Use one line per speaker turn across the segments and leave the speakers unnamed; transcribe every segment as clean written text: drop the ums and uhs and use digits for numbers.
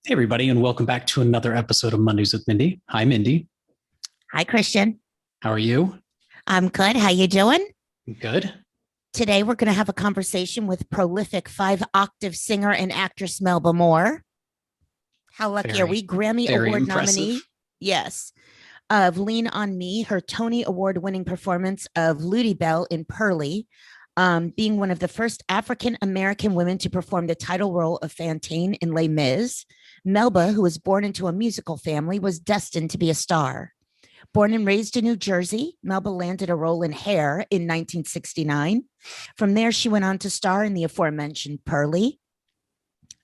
Hey, everybody, and welcome back to another episode of Mondays with Mindy. Hi, Mindy.
Hi, Christian.
How are you?
I'm good. How you doing?
Good.
Today, we're going to have a conversation with prolific five-octave singer and actress Melba Moore. How lucky are
Very,
we? Grammy
very
Award
impressive.
nominee. Yes. Of Lean on Me, her Tony Award-winning performance of Ludi Bell in Pearly, being one of the first African-American women to perform the title role of Fantine in Les Mis. Melba, who was born into a musical family, was destined to be a star. Born and raised in New Jersey, Melba landed a role in Hair in 1969. From there, she went on to star in the aforementioned Pearly.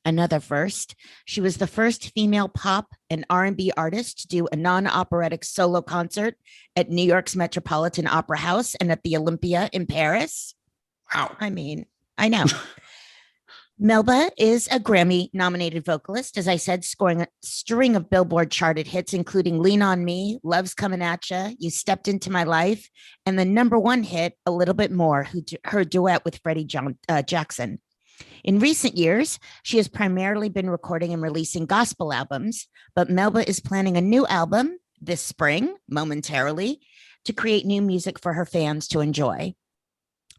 Another first, she was the first female pop and R&B artist to do a non-operatic solo concert at New York's Metropolitan Opera House and at the Olympia in Paris.
Wow.
I know. Melba is a Grammy-nominated vocalist, as I said, scoring a string of Billboard charted hits, including Lean on Me, Love's Coming At Ya, You Stepped Into My Life, and the number one hit, A Little Bit More, her duet with Freddie Jackson. In recent years, she has primarily been recording and releasing gospel albums, but Melba is planning a new album this spring, momentarily, to create new music for her fans to enjoy.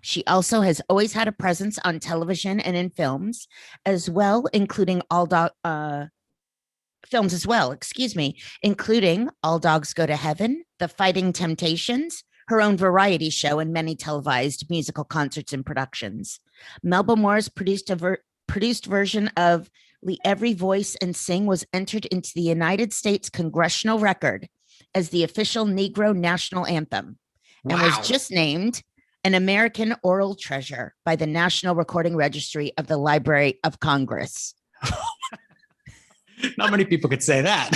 She also has always had a presence on television and in films, as well, including including All Dogs Go to Heaven, The Fighting Temptations, her own variety show, and many televised musical concerts and productions. Melba Moore's produced version of Every Voice and Sing was entered into the United States Congressional Record as the official Negro national anthem and
Wow.
was just named an American Oral Treasure by the National Recording Registry of the Library of Congress.
Not many people could say that.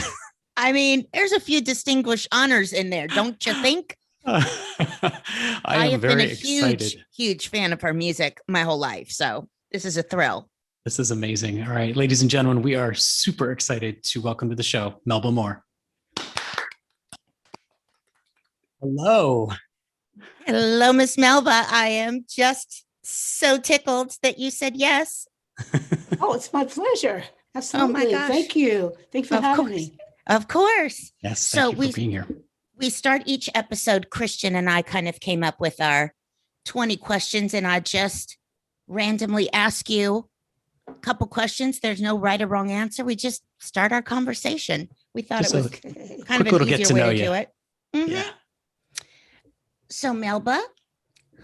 I mean, there's a few distinguished honors in there, don't you think?
I am very excited.
Huge fan of her music my whole life. So this is a thrill.
This is amazing. All right, ladies and gentlemen, we are super excited to welcome to the show, Melba Moore. Hello.
Hello, Miss Melba. I am just so tickled that you said yes.
Oh, it's my pleasure. Absolutely.
Oh my gosh.
Thank you. Thank you for having me.
Of course.
Yes, thank you for being here.
We start each episode, Christian and I kind of came up with our 20 questions, and I just randomly ask you a couple questions. There's no right or wrong answer. We just start our conversation. We thought
Just
it was
a
kind of
quick
an
little get to
easier
know
way to
you.
do it. Mhm.
Yeah.
So Melba,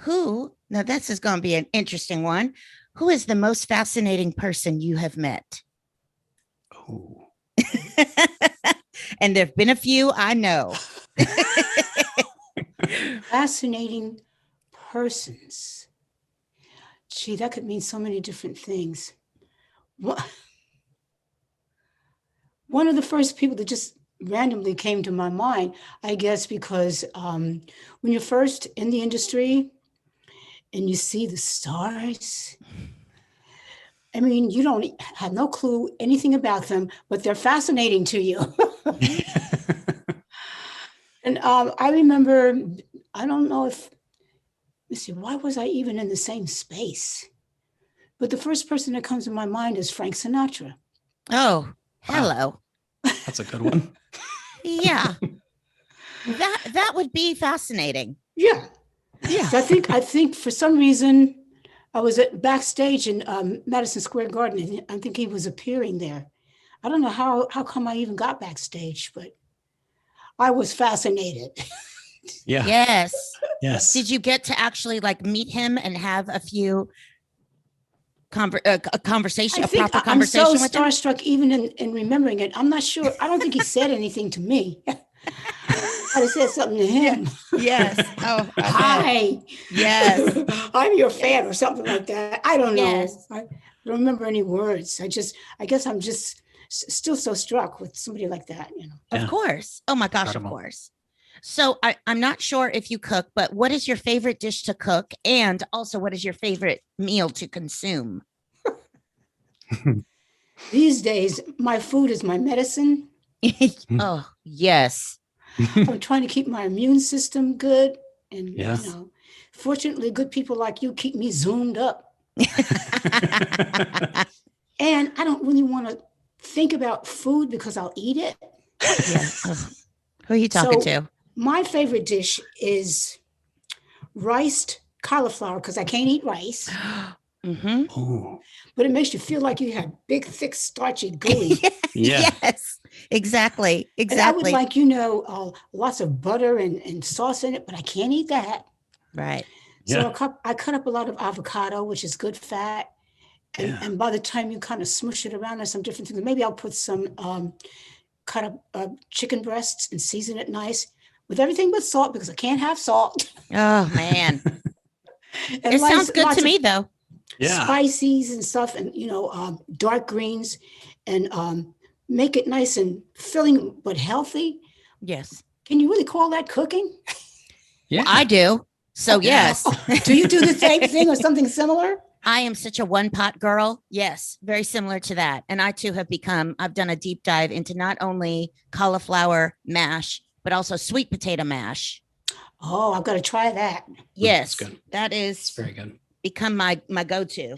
now this is going to be an interesting one. Who is the most fascinating person you have met?
Oh.
And there've been a few, I know.
Fascinating persons. Gee, that could mean so many different things. One of the first people that just randomly came to my mind, I guess, because when you're first in the industry and you see the stars, I mean, you don't have no clue anything about them, but they're fascinating to you. And I remember, I don't know if, let's see, why was I even in the same space? But the first person that comes to my mind is Frank Sinatra.
Oh, hello.
That's a good one.
Yeah. That would be fascinating.
Yeah.
Yeah.
So I think for some reason, I was backstage in Madison Square Garden, and I think he was appearing there. I don't know how come I even got backstage, but I was fascinated.
Yeah.
Yes.
Yes.
Did you get to actually meet him and have a few a conversation,
I
a
think
proper
I'm so
conversation with him?
starstruck even in remembering it. I'm not sure. I don't think he said anything to me. I'd have said something to him.
Yes. Oh,
Hi.
Yes.
I'm your fan or something like that. I don't know.
Yes.
I don't remember any words. I guess I'm just still so struck with somebody like that, you know.
Yeah.
Of course. Oh my gosh,
Incredible.
of course. So I'm not sure if you cook, but what is your favorite dish to cook? And also, what is your favorite meal to consume?
These days, my food is my medicine.
Oh, yes.
I'm trying to keep my immune system good. And,
Yes.
you know, fortunately, good people like you keep me zoomed up. And I don't really want to think about food because I'll eat it.
Yeah. Who are you talking
So
to?
my favorite dish is riced cauliflower because I can't eat rice,
Mm-hmm.
Oh,
but it makes you feel like you have big, thick, starchy, gooey.
yeah.
Yes, exactly.
And I would
Exactly.
like, lots of butter and sauce in it, but I can't eat that.
Right.
So
Yeah.
I cut up a lot of avocado, which is good fat.
Yeah.
And by the time you kind of smush it around, there's some different things. Maybe I'll put some cut up chicken breasts and season it nice with everything but salt because I can't have salt.
Oh man,
And
it sounds good
lots
to
of
me though.
Yeah.
spices and stuff, and dark greens, and make it nice and filling but healthy.
Yes,
Can you really call that cooking?
Yeah.
I do. So yes.
Do you do the same thing or something similar?
I am such a one pot girl. Yes, very similar to that. And I too I've done a deep dive into not only cauliflower mash, but also sweet potato mash.
Oh, I've got to try that.
Yes,
good.
that
It's
is
very good.
become my go-to.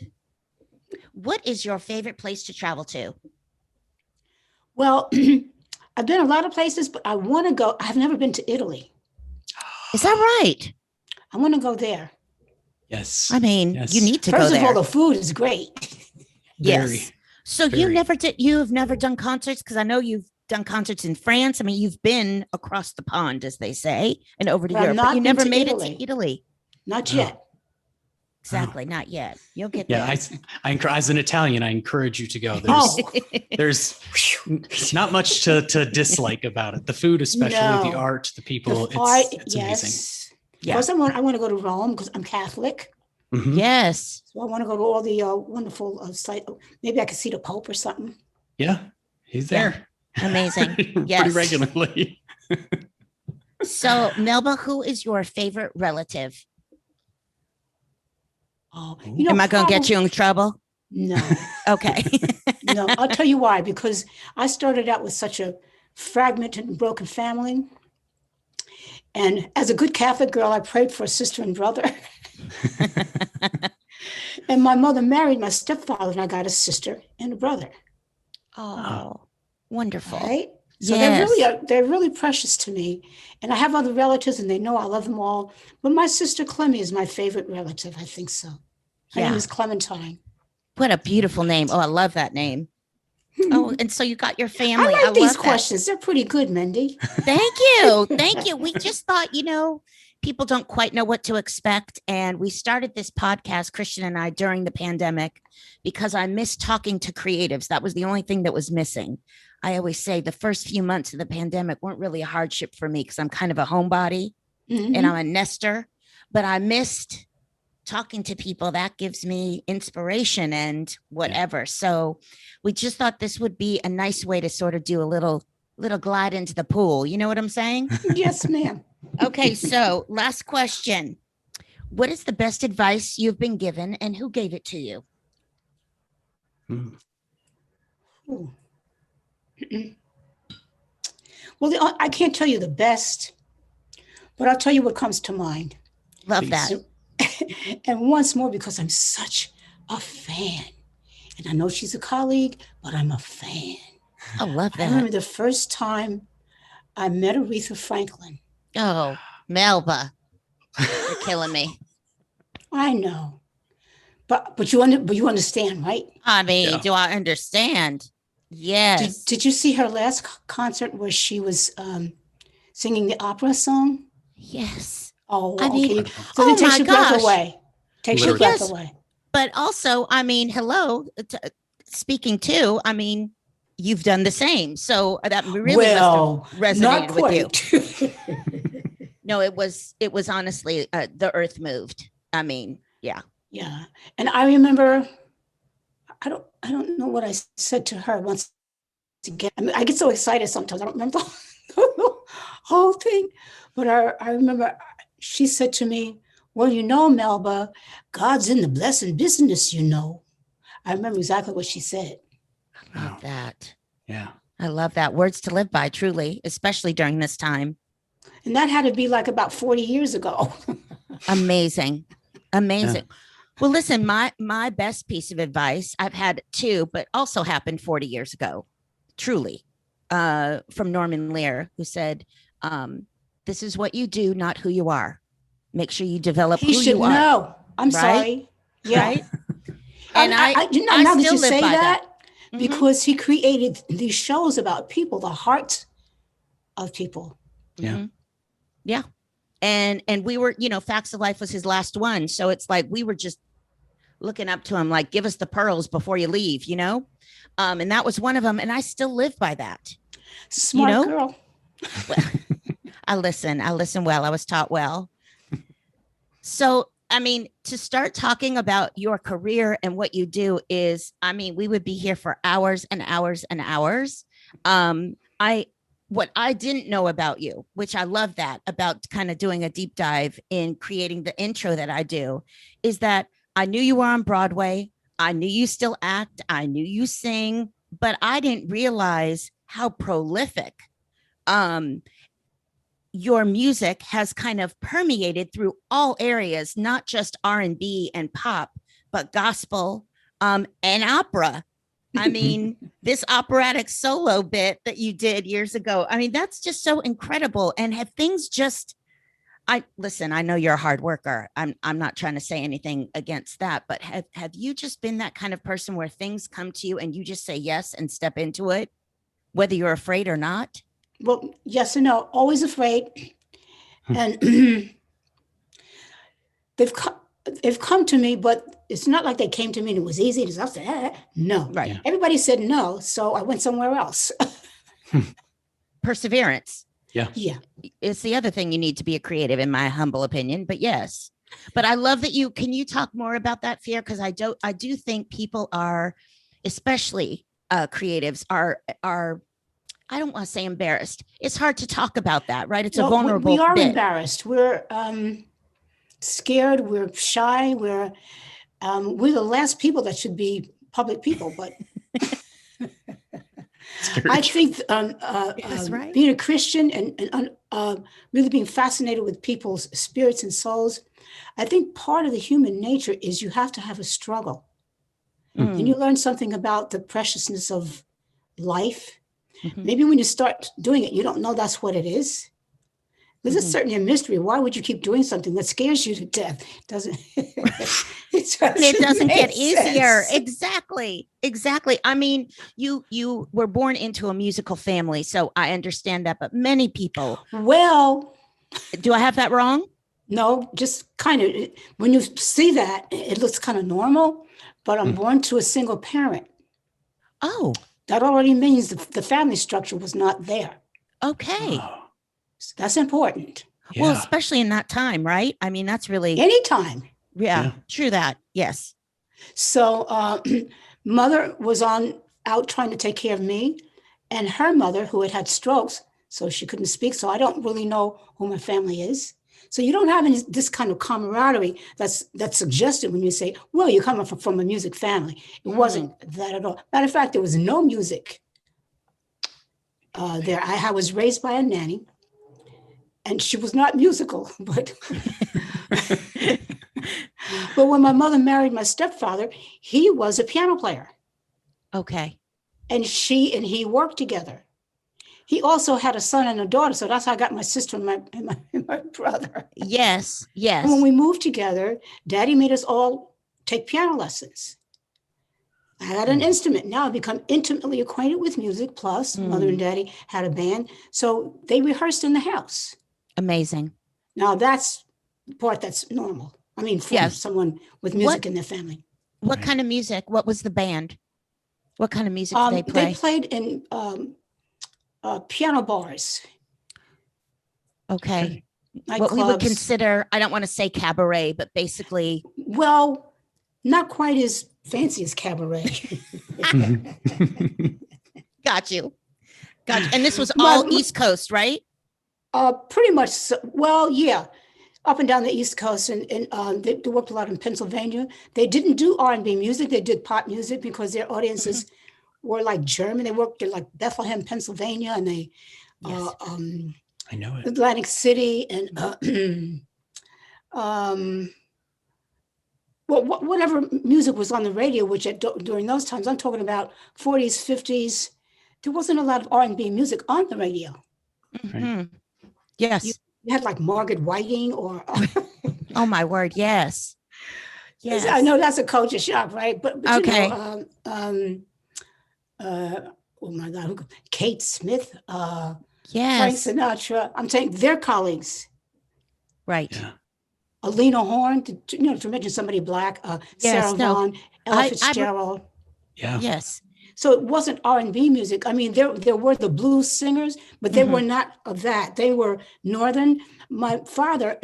What is your favorite place to travel to?
Well, I've been a lot of places, but I want to go. I've never been to Italy.
Is that right?
I want to go there.
Yes.
I mean,
Yes.
you need to
First
go
of
there.
all, the food is great.
Very.
Yes. So
very.
you have never done concerts? Because I know you've done concerts in France. I mean, you've been across the pond, as they say, and over to
But I've
Europe, but
not
you
been
never
to
made
Italy.
it to Italy.
Not
Oh.
yet.
Exactly, not yet. You'll get
Yeah.
there.
As an Italian, I encourage you to go.
Oh,
There's not much to dislike about it. The food, especially the
No.
art, the people.
the art,
It's amazing.
yes.
Yeah.
Plus, I want to go to Rome because I'm Catholic.
Mhm.
Yes.
So I want to go to all the wonderful sites. Maybe I could see the Pope or something.
Yeah. He's
Yeah.
there.
Amazing.
Pretty
Yes.
regularly.
So, Melba, who is your favorite relative?
Oh,
Am I going to get you in trouble?
No,
Okay.
no. I'll tell you why. Because I started out with such a fragmented and broken family. And as a good Catholic girl, I prayed for a sister and brother. And my mother married my stepfather, and I got a sister and a brother.
Oh, wonderful.
Right? So
Yes.
they're really precious to me. And I have other relatives, and they know I love them all. But my sister Clemmy is my favorite relative. I think so. Her name
Yeah.
is Clementine.
What a beautiful name. Oh, I love that name. Oh, and so you got your
I
family.
like these
love that.
questions. They're pretty good, Mindy.
Thank you. Thank you. We just thought, people don't quite know what to expect. And we started this podcast, Christian and I, during the pandemic because I missed talking to creatives. That was the only thing that was missing. I always say the first few months of the pandemic weren't really a hardship for me because I'm kind of a homebody
Mhm.
and I'm a nester, but I missed talking to people. That gives me inspiration and whatever. So we just thought this would be a nice way to sort of do a little glide into the pool. You know what I'm saying?
Yes, ma'am.
Okay, so last question. What is the best advice you've been given and who gave it to you?
Mm.
Ooh. Well, I can't tell you the best, but I'll tell you what comes to mind.
Love
Please.
that.
And once more, because I'm such a fan. And I know she's a colleague, but I'm a fan.
I love
I remember
that.
the first time I met Aretha Franklin.
Oh, Melba, you're killing me.
I know. But you understand, right?
I mean,
Yeah.
do I understand? Yes.
Did you see her last concert where she was singing the opera song?
Yes.
Oh,
I mean,
okay. So
oh
it takes
my
your breath
gosh.
away. Takes your
Literally.
breath
Yes.
away.
But also, I mean, hello, speaking to, I mean, you've done the same. So that really
Well,
must have
not
resonated with you.
quite.
No, it was honestly, the earth moved. I mean, yeah.
Yeah. And I remember, I don't know what I said to her once again. I mean, I get so excited sometimes. I don't remember the whole thing. But I remember she said to me, well, Melba, God's in the blessing business, I remember exactly what she said.
I love
Wow.
that.
Yeah.
I love that. Words to live by, truly, especially during this time.
And that had to be like about 40 years ago.
Amazing. Amazing. Well, listen, my best piece of advice, I've had two, but also happened 40 years ago. truly, from Norman Lear, who said, this is what you do, not who you are. Make sure you develop
He
who
should
you are.
know. I'm
Right?
sorry. Yeah.
Right? And
now that
still
you
live
say
by
that,
Mhm.
because he created these shows about people, the hearts of people.
Yeah.
Mhm. Yeah. And we were, Facts of Life was his last one. So it's like we were just looking up to him, like, give us the pearls before you leave, and that was one of them. And I still live by that.
Smart girl.
Well, I listen well. I was taught well. So, I mean, to start talking about your career and what you do is, I mean, we would be here for hours and hours and hours. What I didn't know about you, which I love that about kind of doing a deep dive in creating the intro that I do, is that I knew you were on Broadway. I knew you still act. I knew you sing, but I didn't realize how prolific your music has kind of permeated through all areas, not just R&B and pop, but gospel and opera. I mean, this operatic solo bit that you did years ago, I mean, that's just so incredible. And have things just, I know you're a hard worker. I'm not trying to say anything against that, but have you just been that kind of person where things come to you and you just say yes and step into it, whether you're afraid or not?
Well, yes and no. Always afraid. And they've come to me, but it's not like they came to me and it was easy. I said, no.
Right.
Yeah.
Everybody said no, so I went somewhere else.
Perseverance.
Yeah.
Yeah.
It's the other thing you need to be a creative, in my humble opinion. But yes, but I love that can you talk more about that fear? Because I do think people are, especially creatives, are I don't want to say embarrassed. It's hard to talk about that, right? It's a vulnerable
we are
bit.
embarrassed. We're scared. We're shy. We're the last people that should be public people. But I think
right.
being a Christian and really being fascinated with people's spirits and souls, I think part of the human nature is you have to have a struggle. And you learn something about the preciousness of life.
Mm-hmm.
Maybe when you start doing it, you don't know that's what it is. Because it's certainly a mystery. Why would you keep doing something that scares you to death? It doesn't
get easier.
sense.
Exactly. I mean, you were born into a musical family, so I understand that. But many people.
Well,
do I have that wrong?
No, just kind of. When you see that, it looks kind of normal. But I'm born to a single parent.
Oh.
That already means the family structure was not there.
Okay.
Oh.
So that's important.
Yeah.
Well, especially in that time, right? I mean, that's really
anytime.
Yeah. True that. Yes.
So mother was out trying to take care of me, and her mother, who had strokes, so she couldn't speak. So I don't really know who my family is. So you don't have this kind of camaraderie that's suggested when you say, well, you're coming from a music family. It wasn't that at all. Matter of fact, there was no music there. I was raised by a nanny, and she was not musical, but but when my mother married my stepfather, he was a piano player.
Okay.
And she and he worked together. He also had a son and a daughter, so that's how I got my sister and my brother.
Yes.
And when we moved together, Daddy made us all take piano lessons. I had an instrument. Now I've become intimately acquainted with music. Plus, Mother and Daddy had a band, so they rehearsed in the house.
Amazing.
Now that's the part that's normal. I mean, for someone with music in their family.
What kind of music? What was the band? What kind of music did they play?
They played in piano bars.
Okay.
What
we would consider, I don't want to say cabaret, but basically.
Well, not quite as fancy as cabaret.
Got you. And this was all East Coast, right?
Pretty much. So, well, yeah. Up and down the East Coast, and they worked a lot in Pennsylvania. They didn't do R&B music. They did pop music because their audiences were like German. They worked in like Bethlehem, Pennsylvania, and they,
I know it.
Atlantic City, and well, whatever music was on the radio, which during those times, I'm talking about 40s, 50s there wasn't a lot of R&B music on the radio.
Mhm. Yes.
You had like Margaret Whiting or
Oh my word. Yes. Yes.
I know that's a culture shock, right? But
Okay.
Oh my God, Kate Smith, Frank
Yes.
Sinatra. I'm saying their colleagues.
Right.
Yeah.
Alina Horn, to mention somebody Black,
Yes,
Sarah
no.
Vaughan, Ella
I-
Fitzgerald.
Yeah.
Yes.
So it wasn't R&B music. I mean, there were the blues singers, but they
Mhm.
were not of that. They were Northern. My father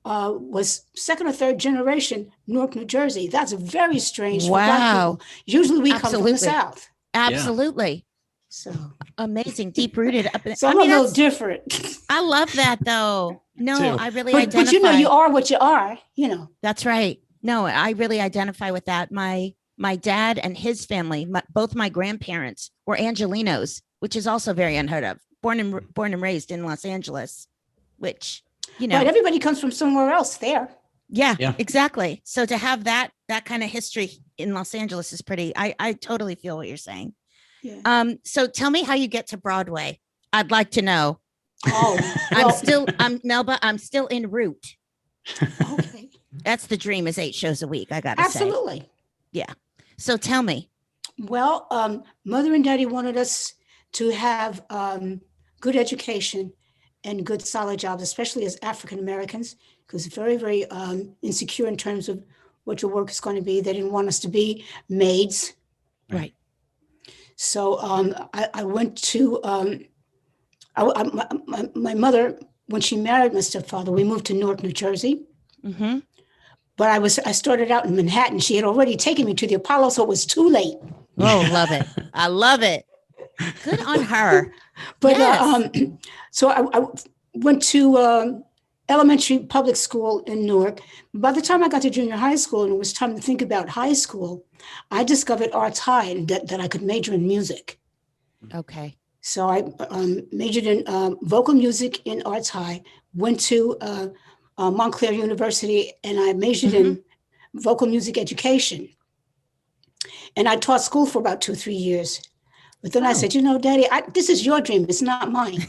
was second or third generation Newark, New Jersey. That's very strange for Black
Wow.
people. Usually we come from the
Absolutely.
South.
Absolutely.
So,
Amazing. Deep rooted.
so I'm a little different.
I love that though. No,
Too.
I really
But
identify.
you know, you are what you are, you know.
That's right. No, I really identify with that. My dad and his family, both my grandparents were Angelinos, which is also very unheard of. Born and raised in Los Angeles, which, you know,
But everybody comes from somewhere else there.
yeah,
Yeah.
exactly. So to have that kind of history in Los Angeles is pretty. I totally feel what you're saying.
Yeah.
So tell me how you get to Broadway. I'd like to know.
Oh, well,
I'm Melba. I'm still en route.
okay.
That's the dream, is 8 shows a week. I gotta say.
Absolutely.
So tell me.
Well, mother and daddy wanted us to have good education and good solid jobs, especially as African Americans, because very, very insecure in terms of what your work is going to be. They didn't want us to be maids.
Right.
So I went to my mother, when she married my stepfather, we moved to Newark, New Jersey.
Mm-hmm.
But I started out in Manhattan. She had already taken me to the Apollo, so it was too late.
Oh, love it. I love it. Good on her.
But
Yes.
so I went to elementary public school in Newark. By the time I got to junior high school and it was time to think about high school, I discovered Arts High and that I could major in music.
Okay.
So I majored in vocal music in Arts High, went to Montclair University, and I majored in vocal music education. And I taught school for about 2-3 years. But then I said, Daddy, this is your dream. It's not mine.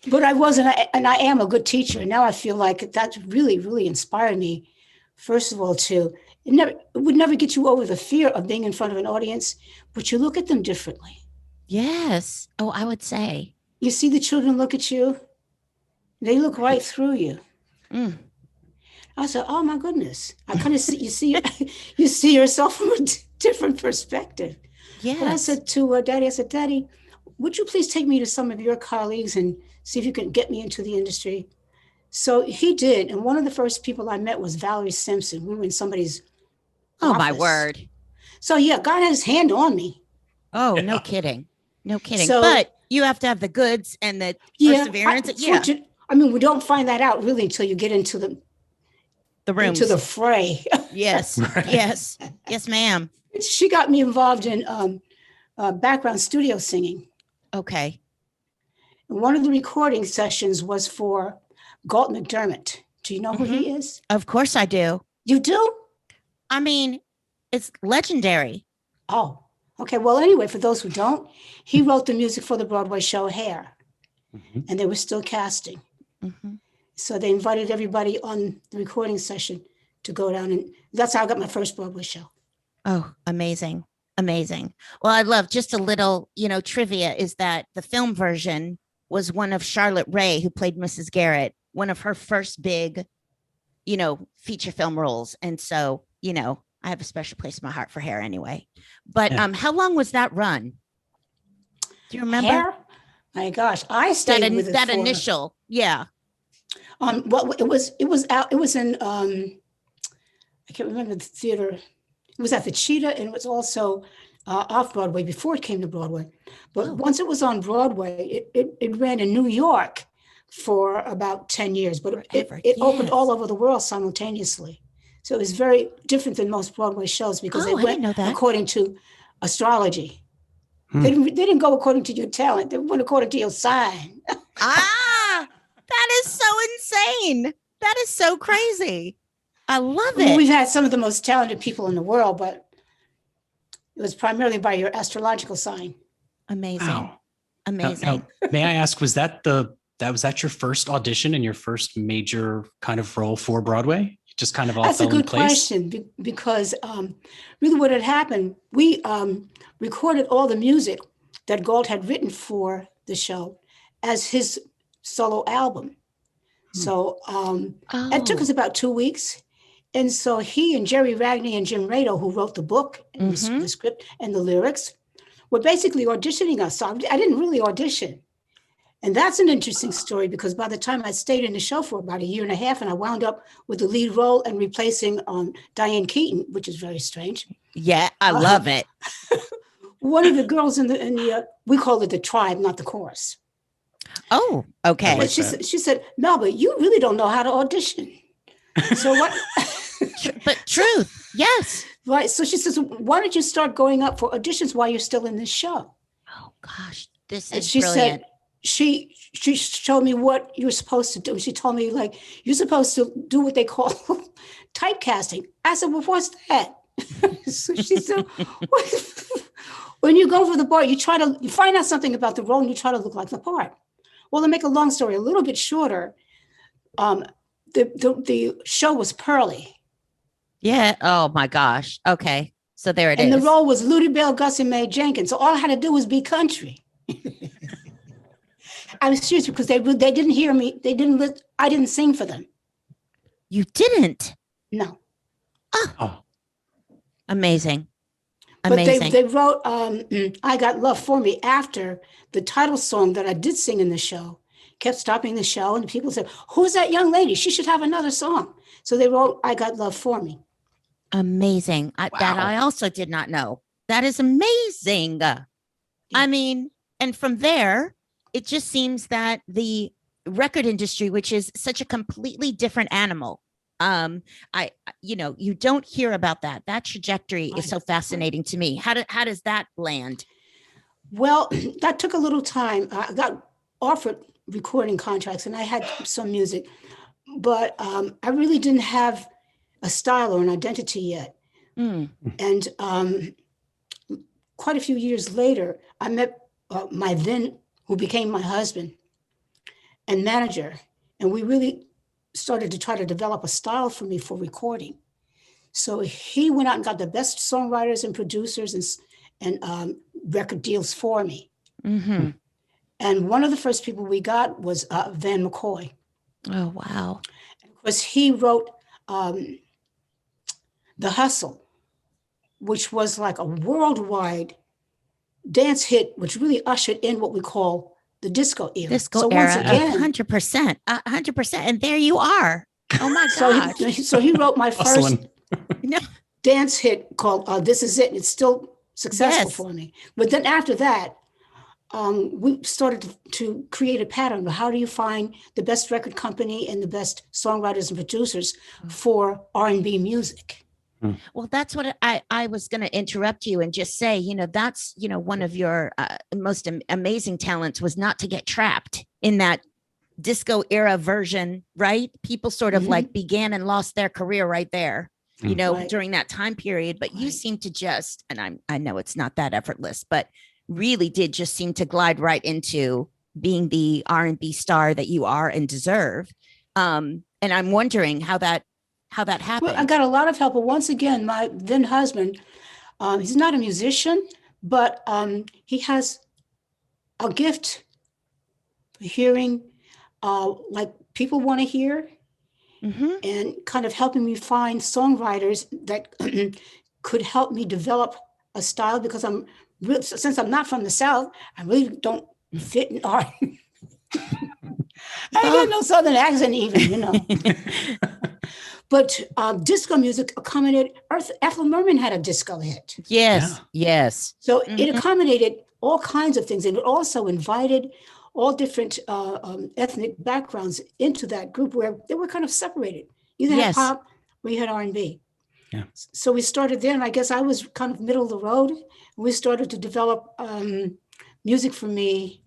But I was, and I am a good teacher. And now I feel like that really, really inspired me. First of all, it would never get you over the fear of being in front of an audience, but you look at them differently.
Yes. Oh, I would say.
You see the children look at you. They look right through you.
Mm.
I said, "Oh my goodness!" I kind of see you see yourself from a different perspective.
Yes.
But I said to Daddy, Daddy, would you please take me to some of your colleagues and see if you can get me into the industry? So he did, and one of the first people I met was Valerie Simpson. We were in somebody's
Oh my
office.
word.
So yeah, God had His hand on me.
Oh, no kidding. No kidding.
So-
but you have to have the goods and the perseverance.
I mean, we don't find that out really until you get into the
rooms.
into the fray.
Yes.
Right.
Yes. Yes, ma'am.
She got me involved in background studio singing.
Okay.
And one of the recording sessions was for Galt McDermott. Do you know who he is?
Of course I do.
You do?
I mean, it's legendary.
Oh, okay. Well, anyway, for those who don't, he wrote the music for the Broadway show Hair, and they were still casting.
Mm-hmm.
So they invited everybody on the recording session to go down, and that's how I got my first Broadway show.
Oh, amazing. Amazing. Well, I love just a little, trivia is that the film version was one of Charlotte Rae, who played Mrs. Garrett, one of her first big, feature film roles. And so, I have a special place in my heart for Hair anyway. But how long was that run? Do you remember?
Hair? My gosh, I stayed with it
that
for,
initial. Yeah.
Well, it was out. It was in I can't remember the theater. It was at the Cheetah, and it was also off Broadway before it came to Broadway. But once it was on Broadway, it ran in New York for about 10 years. But it opened all over the world simultaneously. So it was very different than most Broadway shows because they
I
went
didn't know that.
according to astrology. They didn't go according to your talent. They went according to your sign.
That is so insane. That is so crazy. I love
Well,
it.
we've had some of the most talented people in the world, but It was primarily by your astrological sign.
Amazing.
Wow.
Amazing.
Now, may I ask, was that your first audition and your first major kind of role for Broadway? You just kind of all
That's a
fell in
good
place?
question because really what had happened, we recorded all the music that Galt had written for the show as his solo album. So it took us about 2 weeks. And so he and Jerry Ragney and Jim Rado, who wrote the book, and the script and the lyrics, were basically auditioning us. So I didn't really audition. And that's an interesting story because by the time I stayed in the show for about a year and a half, and I wound up with the lead role and replacing Diane Keaton, which is very strange.
Yeah, I love it.
One of the girls in the we call it the tribe, not the chorus.
Oh, okay.
But she said, Melba, you really don't know how to audition. So what?
But truth, yes.
Right. So she says, why don't you start going up for auditions while you're still in this show?
Oh gosh, this
And
is
she
brilliant.
said, she showed me what you're supposed to do. She told me, like, you're supposed to do what they call typecasting. I said, well, what's that? So she said, when you go for the part, you find out something about the role and you try to look like the part. Well, to make a long story a little bit shorter, the show was Pearly.
Yeah. Oh my gosh. Okay. So there it is.
And the role was Ludi Bell, Gus, and Mae Jenkins. So all I had to do was be country. I was serious because they didn't hear me. I didn't sing for them.
You didn't?
No.
Oh. Amazing.
But
Amazing.
they wrote I Got Love for Me after the title song that I did sing in the show. Kept stopping the show and people said, who's that young lady? She should have another song. So they wrote I Got Love for Me.
Amazing. That I also did not know. That is amazing. Yeah. I mean, and from there, it just seems that the record industry, which is such a completely different animal, you don't hear about that. That trajectory is so fascinating to me. How does that land?
Well, that took a little time. I got offered recording contracts and I had some music, but I really didn't have a style or an identity yet. And quite a few years later, I met who became my husband and manager. And we really started to try to develop a style for me for recording. So he went out and got the best songwriters and producers and record deals for me.
Mm-hmm.
And one of the first people we got was Van McCoy.
Oh, wow.
And of course, he wrote The Hustle, which was like a worldwide dance hit, which really ushered in what we call the disco era.
Disco era, 100%, 100%. And there you are. Oh my God.
So he wrote my first dance hit called This Is It. And it's still successful for me. But then after that, we started to create a pattern of how do you find the best record company and the best songwriters and producers for R&B music.
Well, that's what I was going to interrupt you and just say, that's, one of your most amazing talents was not to get trapped in that disco era version, right? People sort of like began and lost their career right there, during that time period. But you seem to just, and I know it's not that effortless, but really did just seem to glide right into being the R&B star that you are and deserve. And I'm wondering how that happened.
Well, I got a lot of help. But once again, my then husband, he's not a musician, but he has a gift for hearing like people want to hear and kind of helping me find songwriters that could help me develop a style because since I'm not from the South, I really don't fit in art. I got no Southern accent even, But disco music accommodated. Ethel Merman had a disco hit.
Yes, yes.
So it accommodated all kinds of things. And it also invited all different ethnic backgrounds into that group where they were kind of separated. You had pop or you had R&B.
Yeah.
So we started there. And I guess I was kind of middle of the road. We started to develop music for me.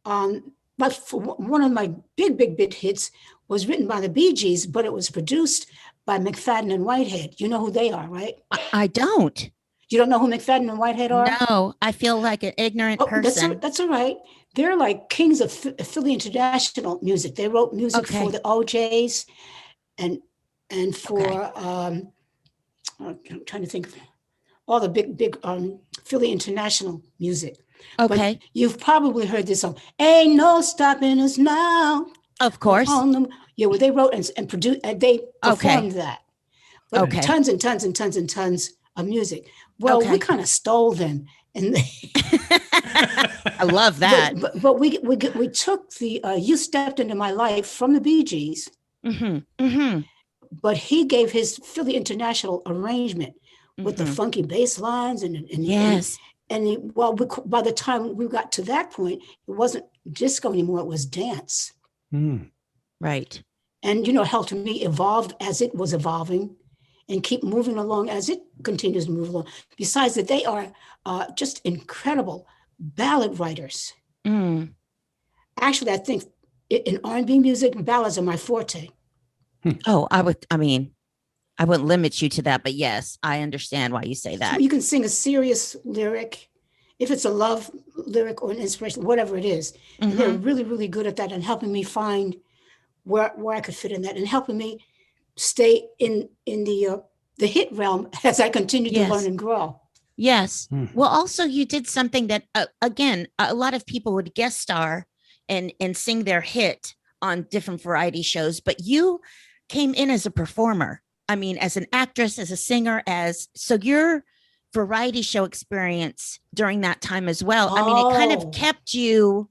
But for one of my big hits was written by the Bee Gees, but it was produced by McFadden and Whitehead. You know who they are, right?
I don't.
You don't know who McFadden and Whitehead are?
No, I feel like an ignorant
Oh,
person.
that's all right. They're like kings of Philly international music. They wrote music
Okay.
for the OJs and for
Okay.
I'm trying to think of all the big Philly international music.
Okay.
But you've probably heard this song, "Ain't No Stopping Us Now."
Of course.
Yeah, well, they wrote and produced, and they performed that. But
Okay.
tons and tons and tons and tons of music. Well, we kind of stole them, and
I love that.
But we took the "You Stepped Into My Life" from the Bee Gees. But he gave his Philly international arrangement with the funky bass lines and
yes.
And by the time we got to that point, it wasn't disco anymore; it was dance.
Right.
And Hell to Me evolved as it was evolving, and keep moving along as it continues to move along. Besides that, they are just incredible ballad writers. Actually, I think in R&B music, ballads are my forte.
Oh, I wouldn't limit you to that, but yes, I understand why you say that.
So you can sing a serious lyric, if it's a love lyric or an inspiration, whatever it is. And they're really, really good at that and helping me find where I could fit in that and helping me stay in the hit realm as I continue to learn and grow.
Yes. Well, also you did something that, again, a lot of people would guest star and sing their hit on different variety shows, but you came in as a performer. I mean, as an actress, as a singer, so your variety show experience during that time as well. I mean, it kind of kept you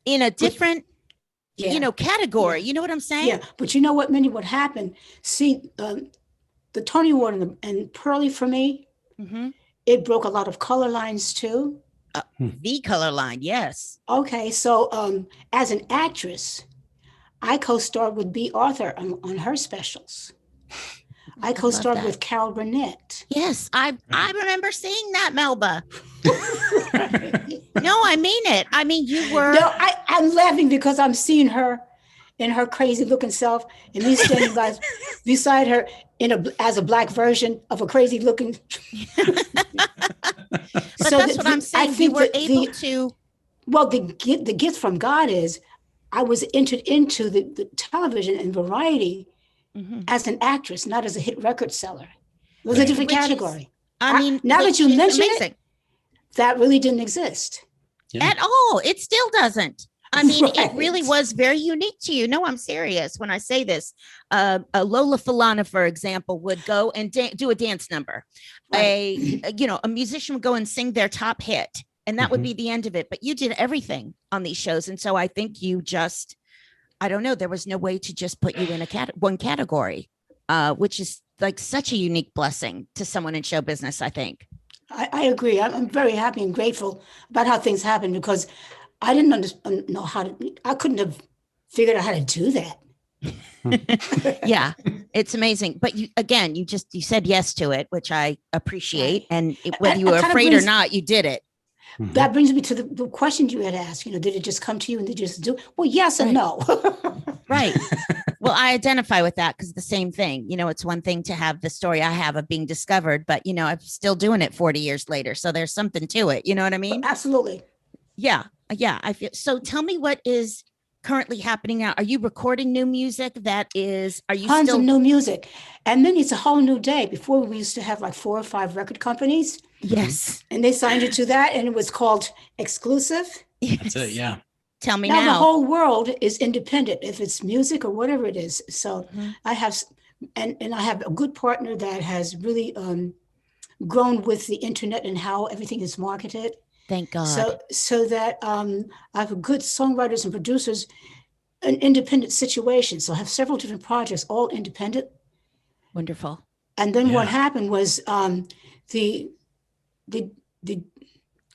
in a different, category. You know what I'm saying?
Yeah. But you know what, Mindy, what happened? See, the Tony Award and Pearly for me, it broke a lot of color lines too.
The color line, yes.
Okay, so as an actress, I co-starred with B. Arthur on her specials. I co-starred with Carol Burnett.
Yes, I remember seeing that, Melba. No, I mean it. I mean, you were.
No, I'm laughing because I'm seeing her in her crazy looking self, and me standing beside her as a black version of a crazy looking.
But so that's what I'm saying. I think you were able to.
Well, the gift from God is I was entered into the television and variety as an actress, not as a hit record seller. It was a different category.
I mean,
now that you mention it, that really didn't exist.
At all. It still doesn't. I mean, it really was very unique to you. No, I'm serious when I say this. Lola Falana, for example, would go and do a dance number. Right. A musician would go and sing their top hit, and that would be the end of it. But you did everything on these shows. And so I think you just, I don't know, there was no way to just put you in one category, which is like such a unique blessing to someone in show business, I think.
I agree. I'm very happy and grateful about how things happened because I didn't know I couldn't have figured out how to do that.
Yeah, it's amazing. But you said yes to it, which I appreciate. And whether you were afraid or not, you did it.
That brings me to the question you had asked, did it just come to you and did you just do it? Well, yes and no.
Right. Well, I identify with that because the same thing, it's one thing to have the story I have of being discovered, but, I'm still doing it 40 years later. So there's something to it. You know what I mean?
Absolutely.
Yeah. Yeah. I feel so. Tell me what is currently happening now. Are you recording new music? Are you
tons
still
of new music? And then it's a whole new day. Before we used to have like 4 or 5 record companies.
Yes.
And they signed you to that and it was called exclusive.
Yes.
That's it. Yeah.
Tell me now.
The whole world is independent if it's music or whatever it is. So I have, and I have a good partner that has really grown with the internet and how everything is marketed.
Thank God.
So that I have good songwriters and producers in independent situations. So I have several different projects, all independent.
Wonderful.
And then what happened was the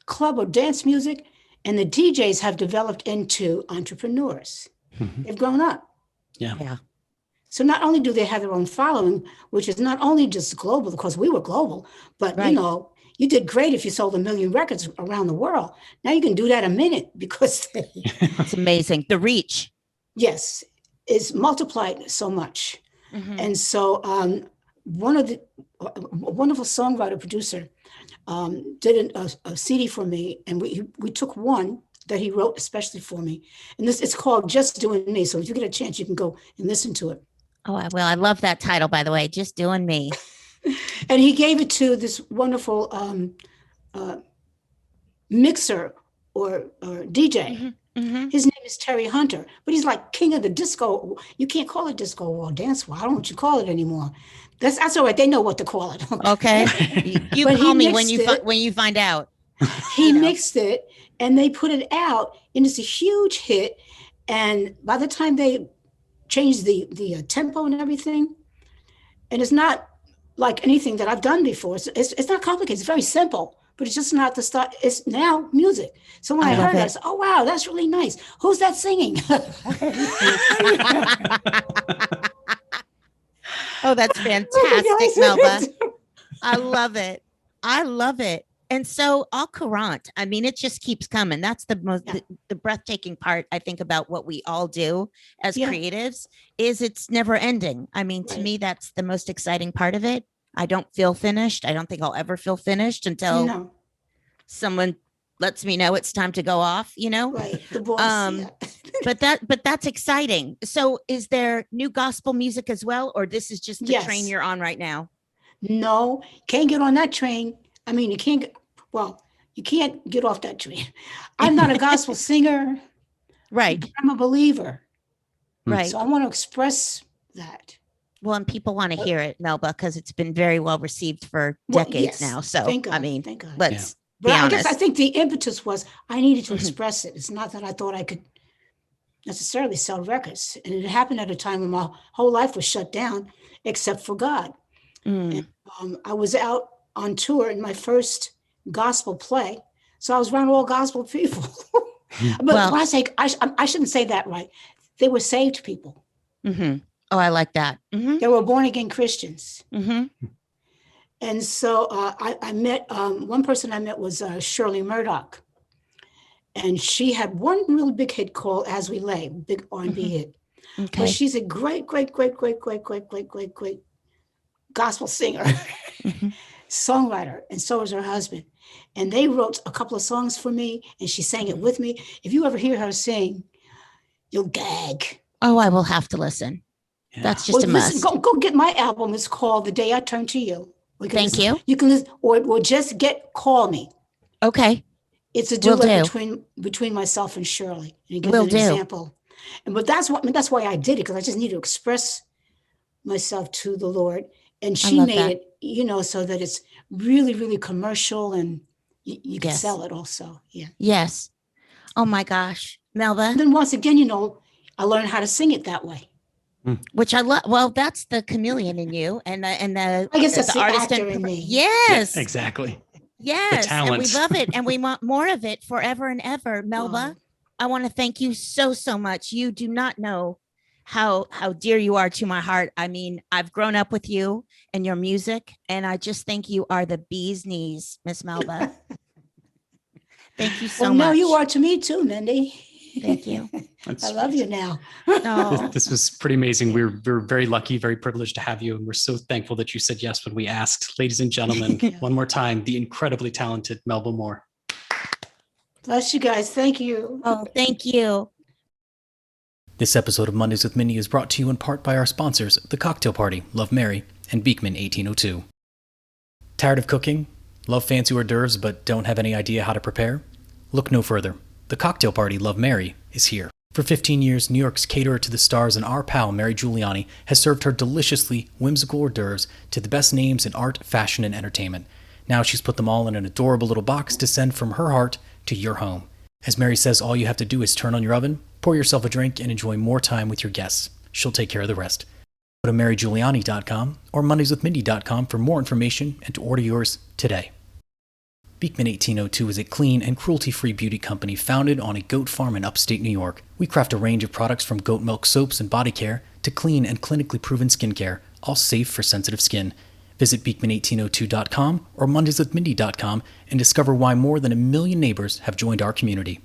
club or dance music and the DJs have developed into entrepreneurs. They've grown up.
Yeah.
So not only do they have their own following, which is not only just global, because we were global, but you did great if you sold 1 million records around the world. Now you can do that a minute because
it's amazing. The reach.
Yes, is multiplied so much. And so a wonderful songwriter producer did a CD for me, and we took one that he wrote especially for me, and it's called "Just Doing Me." So if you get a chance, you can go and listen to it.
Oh, I will. I love that title, by the way. Just Doing Me.
And he gave it to this wonderful mixer or DJ. His name is Terry Hunter, but he's like king of the disco. You can't call it disco or dance hall. I don't know what you call it anymore. That's all right. They know what to call it.
Okay. You call me when you find out.
He mixed it and they put it out, and it's a huge hit. And by the time they changed the tempo and everything, and it's not like anything that I've done before. It's not complicated. It's very simple, but it's just not the start. It's now music. So when I heard it, I said, "Oh wow, that's really nice. Who's that singing?"
Oh, that's fantastic, Melba. I love it. I love it. And so Al Courant, I mean, it just keeps coming. That's the most the breathtaking part, I think, about what we all do as creatives is it's never ending. I mean, to me, that's the most exciting part of it. I don't feel finished. I don't think I'll ever feel finished until someone lets me know it's time to go off, you know?
Right. The boss,
but that's exciting. So is there new gospel music as well, or this is just the train you're on right now?
No, can't get on that train. I mean, you can't get off that train. I'm not a gospel singer.
Right.
I'm a believer.
Right.
So I want to express that.
Well, and people want to hear it, Melba, because it's been very well received for decades now. So, I mean, let's be honest.
I think the impetus was I needed to express it. It's not that I thought I could necessarily sell records. And it happened at a time when my whole life was shut down, except for God. And, I was out on tour in my first gospel play. So I was around all gospel people. But when I say, I shouldn't say that right. They were saved people.
Mm-hmm. Oh, I like that. Mm-hmm.
They were born again Christians.
Mm-hmm.
And so I met, one person I met was Shirley Murdoch. And she had one really big hit called As We Lay, big R&B hit. Okay. But she's a great gospel singer, songwriter, and so is her husband. And they wrote a couple of songs for me, and she sang it with me. If you ever hear her sing, you'll gag.
Oh, I will have to listen. Yeah. That's just a must.
Listen, go get my album. It's called The Day I Turned to You.
Thank you.
You can listen, or just Call Me.
Okay.
It's a duet between myself and Shirley. And it gives an example. But that's why I did it, because I just need to express myself to the Lord. And she made it, so that it's really, really commercial, and you can sell it also. Yeah.
Yes. Oh my gosh, Melba.
And then once again, I learned how to sing it that way.
Which I love. Well, that's the chameleon in you, and the
I guess that's the
artist
actor in me.
Yes,
yeah, exactly.
Yes, and we love it, and we want more of it forever and ever. Melba, I want to thank you so much. You do not know how dear you are to my heart. I mean, I've grown up with you and your music, and I just think you are the bee's knees, Miss Melba. Thank you so much.
No, you are to me too, Mindy.
Thank you.
I love you now.
This was pretty amazing. We're very lucky, very privileged to have you. And we're so thankful that you said yes when we asked. Ladies and gentlemen, one more time, the incredibly talented Melba Moore.
Bless you guys. Thank you.
Oh, thank you.
This episode of Mondays with Mindy is brought to you in part by our sponsors, The Cocktail Party, Love Mary, and Beekman 1802. Tired of cooking? Love fancy hors d'oeuvres but don't have any idea how to prepare? Look no further. The Cocktail Party, Love Mary, is here. For 15 years, New York's caterer to the stars and our pal Mary Giuliani has served her deliciously whimsical hors d'oeuvres to the best names in art, fashion, and entertainment. Now she's put them all in an adorable little box to send from her heart to your home. As Mary says, all you have to do is turn on your oven, pour yourself a drink, and enjoy more time with your guests. She'll take care of the rest. Go to marygiuliani.com or mondayswithmindy.com for more information and to order yours today. Beekman 1802 is a clean and cruelty-free beauty company founded on a goat farm in upstate New York. We craft a range of products from goat milk soaps and body care to clean and clinically proven skincare, all safe for sensitive skin. Visit beekman1802.com or mondayswithmindy.com and discover why more than 1 million neighbors have joined our community.